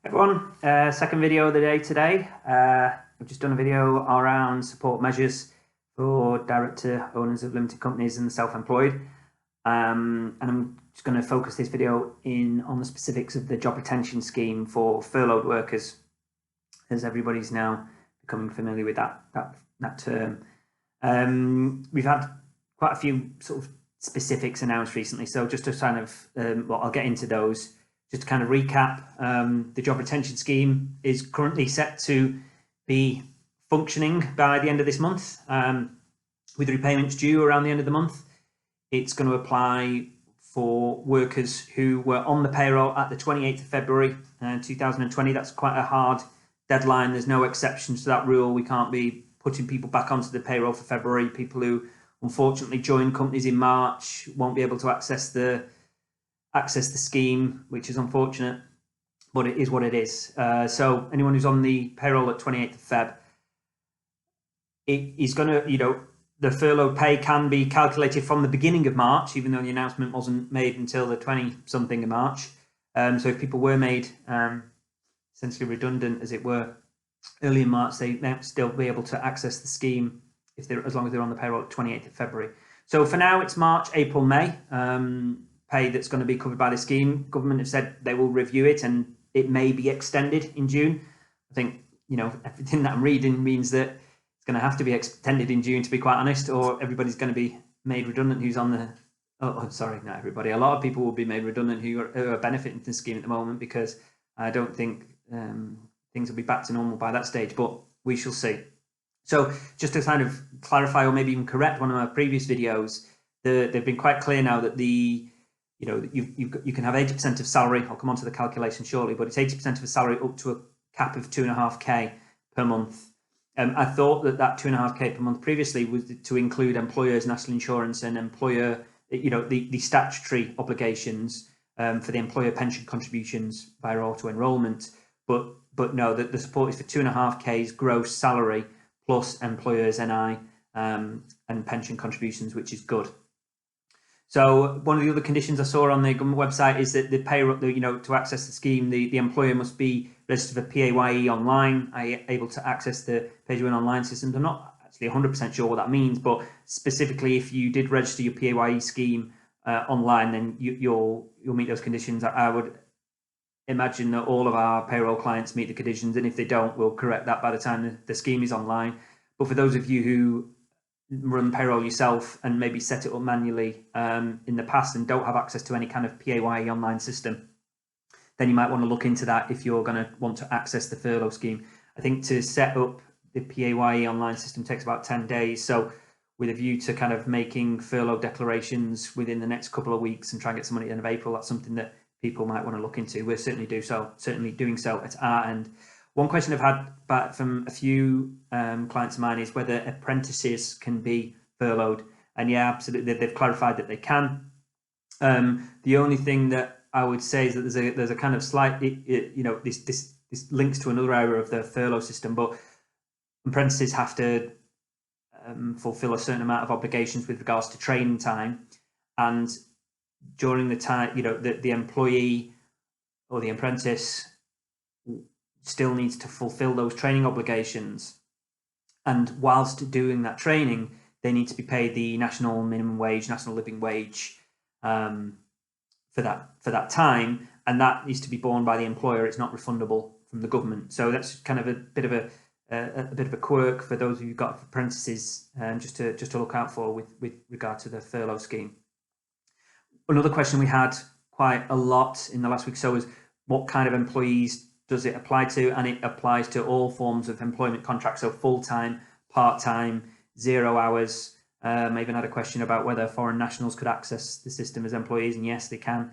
Everyone, second video of the day today. I've just done a video around support measures for director owners of limited companies and the self-employed. And I'm just going to focus this video in on the specifics of the job retention scheme for furloughed workers, as everybody's now becoming familiar with that term. We've had quite a few sort of specifics announced recently, so just to kind of, I'll get into those. Just to kind of recap, the job retention scheme is currently set to be functioning by the end of this month, with repayments due around the end of the month. It's going to apply for workers who were on the payroll at the 28th of February 2020. That's quite a hard deadline. There's no exceptions to that rule. We can't be putting people back onto the payroll for February. People who unfortunately joined companies in March won't be able to access the scheme, which is unfortunate, but it is what it is. So anyone who's on the payroll at 28th of Feb, it is going to, the furlough pay can be calculated from the beginning of March, even though the announcement wasn't made until the 20-something of March. So if people were made essentially redundant, as it were, early in March, they might still be able to access the scheme as long as they're on the payroll at 28th of February. So for now, it's March, April, May. Pay that's going to be covered by the scheme. Government have said they will review it and it may be extended in June. I think, everything that I'm reading means that it's going to have to be extended in June, to be quite honest, or everybody's going to be made redundant who's on the, not everybody, a lot of people will be made redundant who are benefiting from the scheme at the moment, because I don't think things will be back to normal by that stage, but we shall see. So just to kind of clarify, or maybe even correct one of my previous videos, they've been quite clear now that you can have 80% of salary. I'll come on to the calculation shortly, but it's 80% of a salary up to a cap of 2.5k per month. I thought that 2.5k per month previously was to include employers' national insurance and employer, the statutory obligations for the employer pension contributions via auto enrolment. But no, the support is for 2.5k's gross salary plus employers' NI and pension contributions, which is good. So one of the other conditions I saw on the government website is that the payroll, to access the scheme, the employer must be registered for PAYE online, able to access the pay-as-you-earn online systems. I'm not actually 100% sure what that means, but specifically, if you did register your PAYE scheme online, then you'll meet those conditions. I would imagine that all of our payroll clients meet the conditions, and if they don't, we'll correct that by the time the scheme is online. But for those of you who run payroll yourself and maybe set it up manually in the past and don't have access to any kind of PAYE online system, then you might want to look into that if you're going to want to access the furlough scheme. I think to set up the PAYE online system takes about 10 days. So with a view to kind of making furlough declarations within the next couple of weeks and try and get some money at the end of April, that's something that people might want to look into. We're certainly doing so at our end. One question I've had back from a few clients of mine is whether apprentices can be furloughed. And yeah, absolutely, they've clarified that they can. The only thing that I would say is that there's a kind of slight, this links to another area of the furlough system, but apprentices have to fulfill a certain amount of obligations with regards to training time. And during the time, the employee or the apprentice still needs to fulfill those training obligations, and whilst doing that training, they need to be paid the national minimum wage, national living wage for that time, and that needs to be borne by the employer. It's not refundable from the government. So that's kind of a bit of a quirk for those of you who've got apprentices, just to look out for with regard to the furlough scheme. Another question we had quite a lot in the last week or so is what kind of employees does it apply to? And it applies to all forms of employment contracts, so full-time, part-time, 0 hours. I even had a question about whether foreign nationals could access the system as employees, and yes, they can.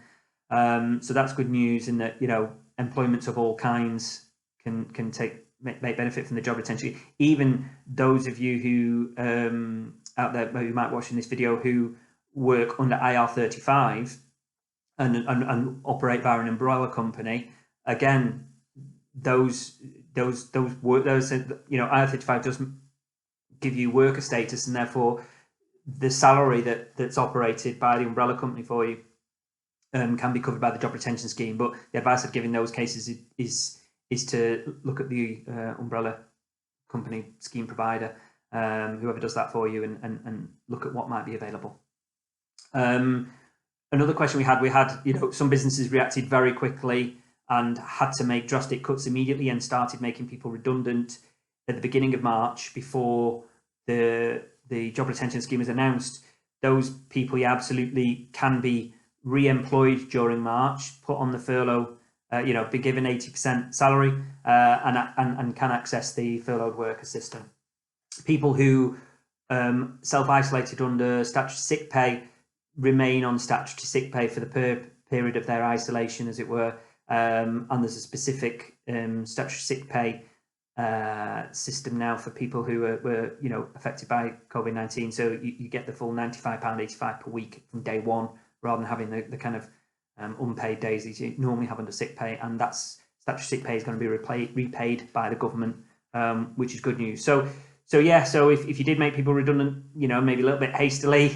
So that's good news in that, employments of all kinds can make benefit from the job retention. Even those of you who out there who might be watching this video who work under IR35 and operate via an umbrella company, again, those IR35 doesn't give you worker status, and therefore the salary that's operated by the umbrella company for you can be covered by the job retention scheme. But the advice I'd give in those cases is is to look at the umbrella company scheme provider, whoever does that for you, and look at what might be available. Another question we had, some businesses reacted very quickly and had to make drastic cuts immediately and started making people redundant at the beginning of March before the job retention scheme was announced. Those people, absolutely can be re-employed during March, put on the furlough, be given 80% salary, and can access the furloughed worker system. People who self-isolated under statutory sick pay remain on statutory sick pay for the period of their isolation, as it were, and there's a specific statutory sick pay system now for people who were affected by COVID-19. So you get the full £95.85 per week from day one, rather than having the kind of unpaid days that you normally have under sick pay, and that's statutory sick pay is going to be repaid by the government, which is good news. So if you did make people redundant, maybe a little bit hastily,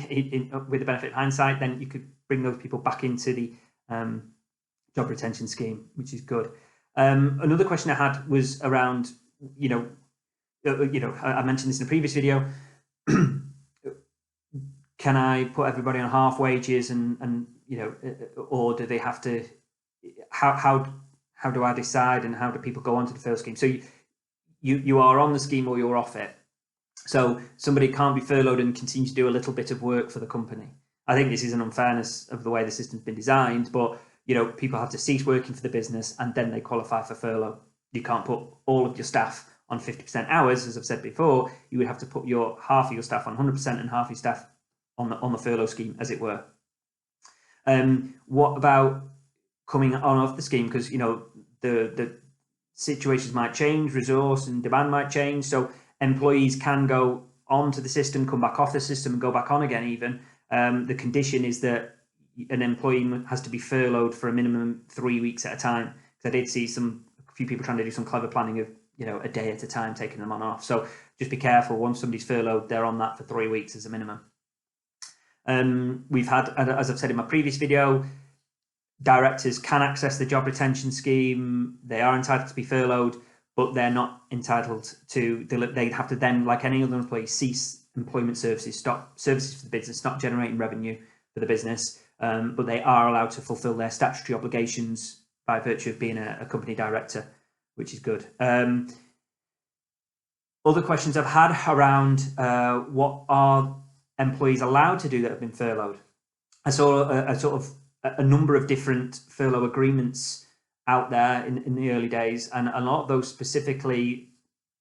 with the benefit of hindsight, then you could bring those people back into the job retention scheme, which is good. Another question I had was around, I mentioned this in a previous video. Can I put everybody on half wages, and or do they have to? How do I decide, and how do people go onto the furlough scheme? So you are on the scheme or you're off it. So somebody can't be furloughed and continue to do a little bit of work for the company. I think this is an unfairness of the way the system's been designed, but people have to cease working for the business and then they qualify for furlough. You can't put all of your staff on 50% hours, as I've said before. You would have to put half of your staff on 100% and half of your staff on the furlough scheme, as it were. What about coming on off the scheme? Because the situations might change, resource and demand might change. So employees can go onto the system, come back off the system, and go back on again. Even the condition is that an employee has to be furloughed for a minimum 3 weeks at a time. Because I did see a few people trying to do some clever planning of a day at a time, taking them on and off. So just be careful. Once somebody's furloughed, they're on that for 3 weeks as a minimum. We've had, as I've said in my previous video, directors can access the job retention scheme. They are entitled to be furloughed, but they're not entitled to. They have to then, like any other employee, cease employment services, stop services for the business, stop generating revenue for the business. But they are allowed to fulfil their statutory obligations by virtue of being a company director, which is good. Other questions I've had around what are employees allowed to do that have been furloughed. I saw a number of different furlough agreements out there in the early days, and a lot of those specifically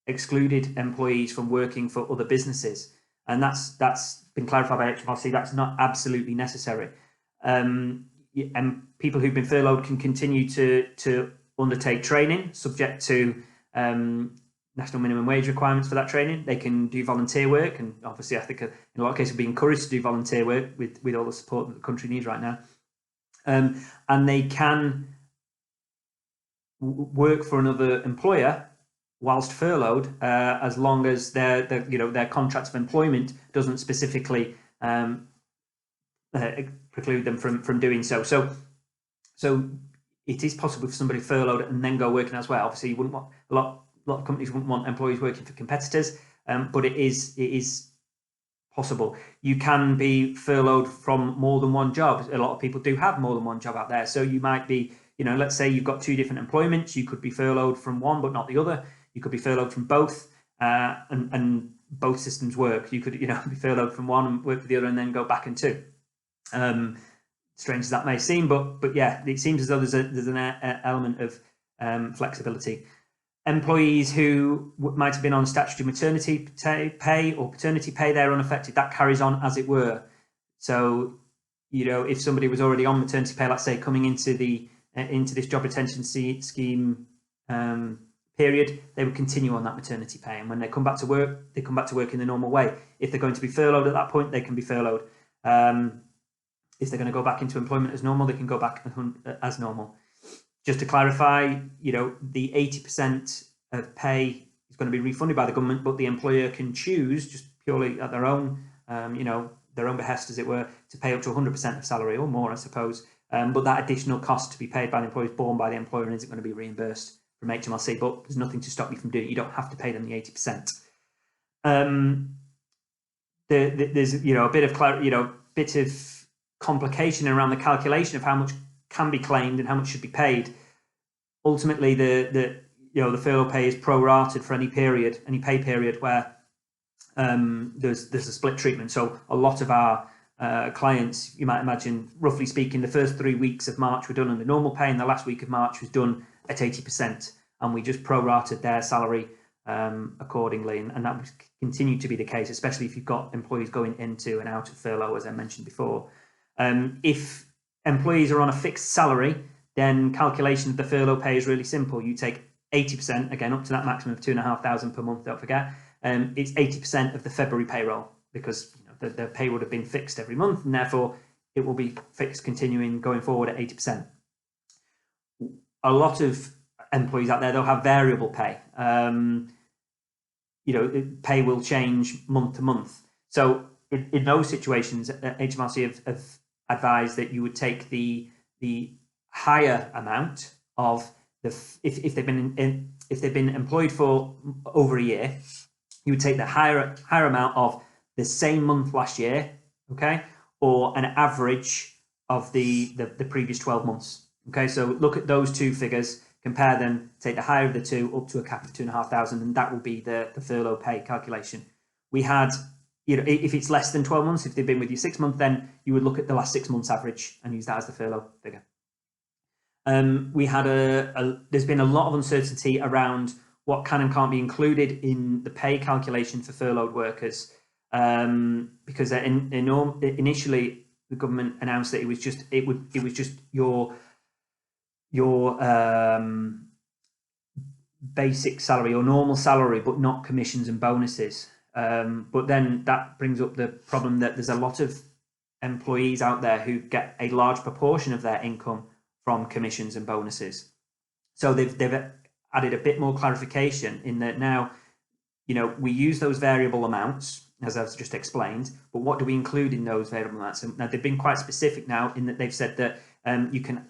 excluded employees from working for other businesses, and that's been clarified by HMRC. That's not absolutely necessary. And people who've been furloughed can continue to undertake training subject to national minimum wage requirements for that training. They can do volunteer work, and obviously I think in a lot of cases be encouraged to do volunteer work with all the support that the country needs right now. And they can work for another employer whilst furloughed, as long as their contract of employment doesn't specifically preclude them from doing so. So it is possible for somebody furloughed and then go working as well. Obviously, you wouldn't want a lot of companies wouldn't want employees working for competitors, but it is possible. You can be furloughed from more than one job. A lot of people do have more than one job out there. So you might be, let's say you've got two different employments. You could be furloughed from one, but not the other. You could be furloughed from both, and both systems work. You could, be furloughed from one and work for the other, and then go back into. Strange as that may seem, but yeah, it seems as though there's an element of flexibility. Employees who might have been on statutory maternity pay or paternity pay, they're unaffected. That carries on as it were. So, if somebody was already on maternity pay, let's say coming into this job retention scheme period, they would continue on that maternity pay. And when they come back to work, they come back to work in the normal way. If they're going to be furloughed at that point, they can be furloughed. If they're going to go back into employment as normal, they can go back as normal. Just to clarify, the 80% of pay is going to be refunded by the government, but the employer can choose, just purely at their own, their own behest, as it were, to pay up to 100% of salary or more, I suppose. But that additional cost to be paid by the employer is borne by the employer and isn't going to be reimbursed from HMRC, but there's nothing to stop you from doing it. You don't have to pay them the 80%. There's a bit of complication around the calculation of how much can be claimed and how much should be paid. Ultimately, the furlough pay is prorated for any pay period where there's a split treatment. So a lot of our clients, you might imagine, roughly speaking, the first 3 weeks of March were done under normal pay, and the last week of March was done at 80%, and we just prorated their salary accordingly, and that would continue to be the case, especially if you've got employees going into and out of furlough, as I mentioned before. If employees are on a fixed salary, then calculation of the furlough pay is really simple. You take 80%, again, up to that maximum of £2,500 per month, don't forget. It's 80% of the February payroll, because the pay would have been fixed every month, and therefore it will be fixed continuing going forward at 80%. A lot of employees out there, they'll have variable pay. Pay will change month to month. So in those situations, HMRC have advised that you would take the higher amount of if they've been employed for over a year, you would take the higher amount of the same month last year, okay, or an average of the previous 12 months. Okay, so look at those two figures, compare them, take the higher of the two up to a cap of 2,500, and that will be the furlough pay calculation. We had, if it's less than 12 months, if they've been with you 6 months, then you would look at the last 6 months average and use that as the furlough figure. We had there's been a lot of uncertainty around what can and can't be included in the pay calculation for furloughed workers, because initially the government announced that it was just your basic salary or normal salary, but not commissions and bonuses. But then that brings up the problem that there's a lot of employees out there who get a large proportion of their income from commissions and bonuses. So they've added a bit more clarification in that now, we use those variable amounts, as I've just explained, but what do we include in those variable amounts? And now they've been quite specific now in that they've said that you can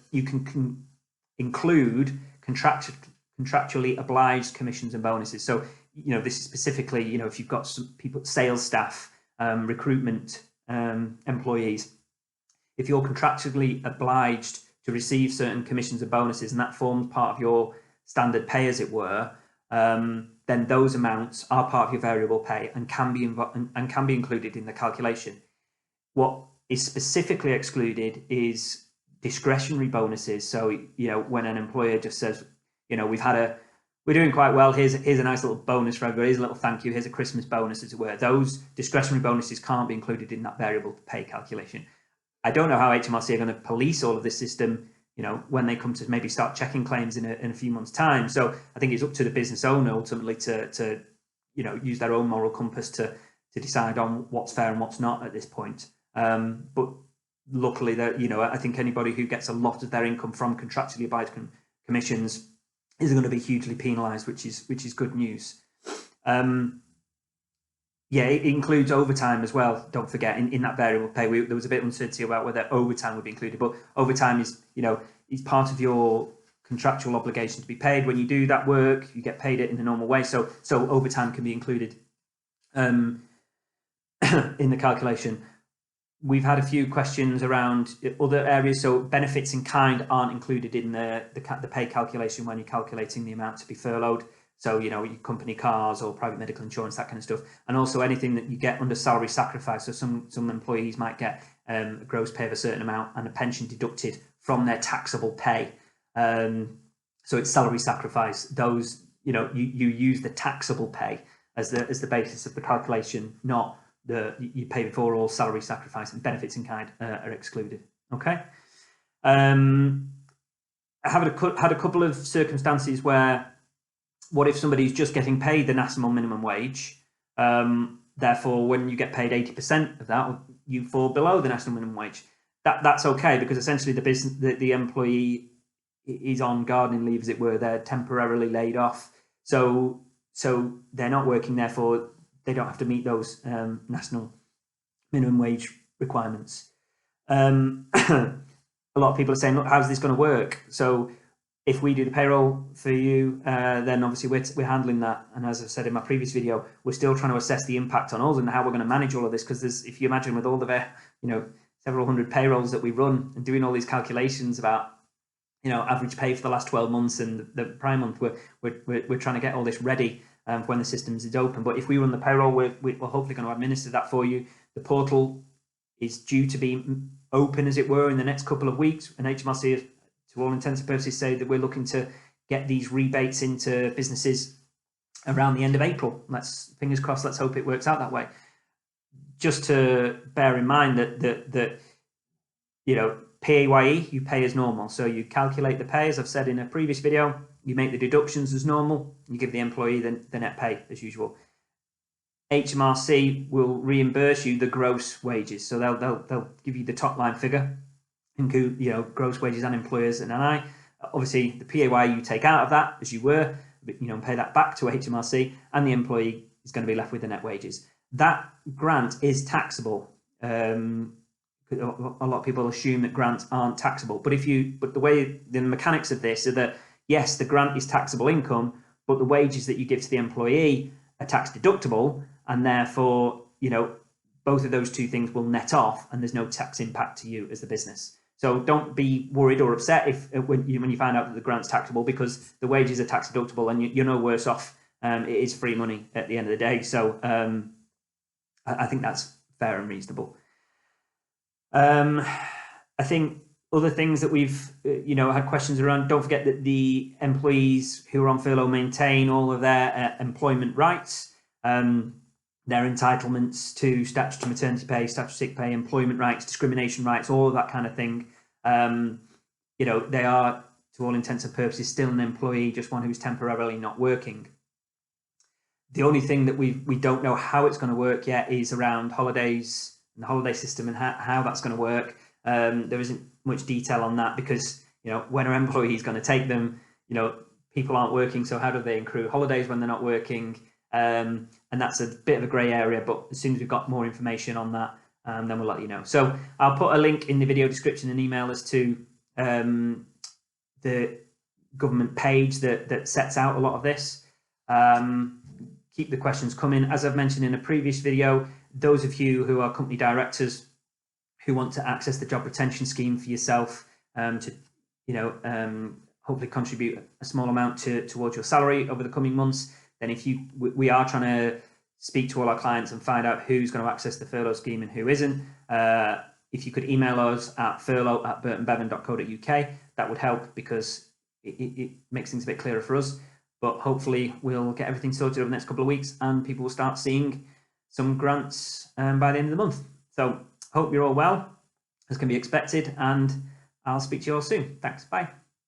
include contractually obliged commissions and bonuses. So, this is specifically, if you've got some people, sales staff, recruitment employees, if you're contractually obliged to receive certain commissions and bonuses, and that forms part of your standard pay, as it were, then those amounts are part of your variable pay and can be included in the calculation. What is specifically excluded is discretionary bonuses. So, when an employer just says, we're doing quite well, here's a nice little bonus for everybody, here's a little thank you, here's a Christmas bonus, as it were. Those discretionary bonuses can't be included in that variable pay calculation. I don't know how HMRC are going to police all of this system, when they come to maybe start checking claims in a few months' time. So I think it's up to the business owner ultimately to use their own moral compass to decide on what's fair and what's not at this point. But luckily, that I think anybody who gets a lot of their income from contractually obliged commissions isn't going to be hugely penalised, which is good news. It includes overtime as well. Don't forget, in that variable pay, there was a bit of uncertainty about whether overtime would be included, but overtime is it's part of your contractual obligation to be paid. When you do that work, you get paid it in the normal way. So overtime can be included in the calculation. We've had a few questions around other areas. So benefits in kind aren't included in the pay calculation when you're calculating the amount to be furloughed. So, your company cars or private medical insurance, that kind of stuff. And also anything that you get under salary sacrifice. So some employees might get a gross pay of a certain amount and a pension deducted from their taxable pay. So it's salary sacrifice. Those, you use the taxable pay as the basis of the calculation, not you pay before all salary sacrifice, and benefits in kind are excluded. Okay. I had a couple of circumstances where, what if somebody's just getting paid the national minimum wage? Therefore, when you get paid 80% of that, you fall below the national minimum wage. That's okay, because essentially the employee is on gardening leave, as it were. They're temporarily laid off, so they're not working. Therefore, they don't have to meet those national minimum wage requirements. A lot of people are saying, look, how's this going to work? So if we do the payroll for you, then obviously we're handling that. And as I said in my previous video, we're still trying to assess the impact on us and how we're going to manage all of this. Because if you imagine with all the several hundred payrolls that we run and doing all these calculations about average pay for the last 12 months and the prior month, we're trying to get all this ready for when the systems is open. But if we run the payroll, we're hopefully going to administer that for you. The portal is due to be open, as it were, in the next couple of weeks, and HMRC, to all intents and purposes, say that we're looking to get these rebates into businesses around the end of April. Fingers crossed, let's hope it works out that way. Just to bear in mind that PAYE, you pay as normal. So you calculate the pay, as I've said in a previous video, you make the deductions as normal, you give the employee the net pay as usual. HMRC will reimburse you the gross wages. So they'll give you the top line figure, include gross wages and employers and NI. Obviously the PAYE you take out of that, as you were, pay that back to HMRC, and the employee is going to be left with the net wages. That grant is taxable. A lot of people assume that grants aren't taxable, but the mechanics of this are that yes, the grant is taxable income, but the wages that you give to the employee are tax deductible, and therefore both of those two things will net off, and there's no tax impact to you as the business. So don't be worried or upset when you find out that the grant's taxable, because the wages are tax deductible and you're no worse off. It is free money at the end of the day. So I think that's fair and reasonable. I think other things that we've had questions around, don't forget that the employees who are on furlough maintain all of their employment rights, their entitlements to statutory maternity pay, statutory sick pay, employment rights, discrimination rights, all of that kind of thing. They are, to all intents and purposes, still an employee, just one who's temporarily not working. The only thing that we don't know how it's going to work yet is around holidays and the holiday system and how that's going to work. There isn't much detail on that because, when are employees going to take them? People aren't working, so how do they accrue holidays when they're not working? And that's a bit of a grey area, but as soon as we've got more information on that, then we'll let you know. So I'll put a link in the video description and email as to the government page that sets out a lot of this. Keep the questions coming. As I've mentioned in a previous video, those of you who are company directors who want to access the job retention scheme for yourself to hopefully contribute a small amount towards your salary over the coming months, then we are trying to speak to all our clients and find out who's going to access the furlough scheme and who isn't. If you could email us at furloughed@burtonbevan.co.uk, that would help, because it makes things a bit clearer for us. But hopefully we'll get everything sorted over the next couple of weeks and people will start seeing some grants by the end of the month. So hope you're all well, as can be expected, and I'll speak to you all soon. Thanks, bye.